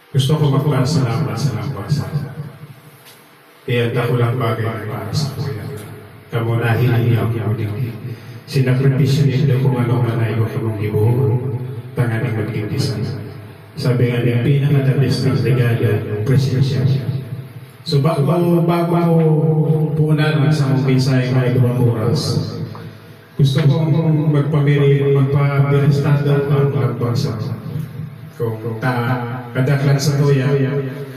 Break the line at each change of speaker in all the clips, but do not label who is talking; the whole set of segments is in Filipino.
Gusto ko magpasalamat sa nabasa. Kaya ako lang bagay na para sa kuya. Kamunahin niya ako din. Sinakripisyo nito kung ano man ay kamong ibuhon. Tangan ang maging design. Sabi nga niya, pinakadabis ng regalo, presensya. So bago ako punan sa mong pinsay na ibang oras, gusto kong magpabiristado ang nagbasa. Kung kadaklan sa tuya,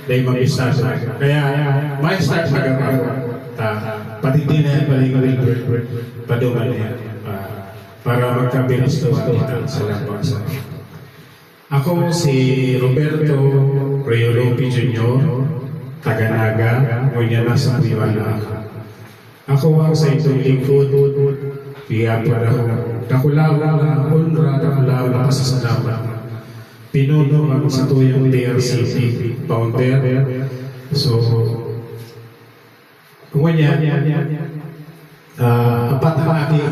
dahil mag-istado. Kaya, may start magagawa. Pati din na balik-balik paduman niya para magkabilis tuwa kita sa nagbasa. Ako si Roberto Reolopi Jr., taga-Naga, ngunyan nasa Piwana. Ako ang sa itong lingkod, kaya para dakulaw na honra, dakulaw na pasasalamat. Pinuno ang sa tuyang DRCC founder. So, ngunyan, apat na aking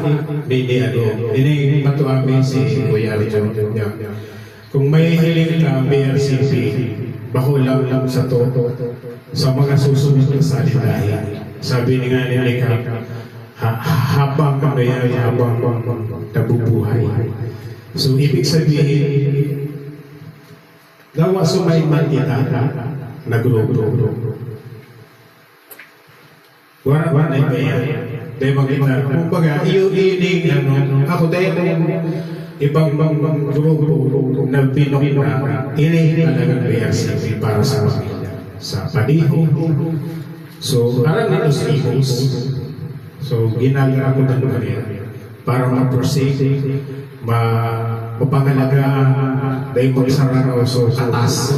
ini matuami si Kuya Arjo. Kung may hiling ka BRCC, bakulang lang sa to sa mga susunod na salitahin. Sabi ni nga ni Eka, habang nabubuhay. So, ibig sabihin, gawa sumayman kita na grupo. Wala na ibayan. Dahil magkita, kumbaga, ining, ako dahil ibang grupo na pinong na talagang BRCC para sa pamilya. Sa padiho. So, alam nito sa ibos. So, ginagawa ko ng kanya para ma-proceed, mapangalagaan, dahil magsarang so atas.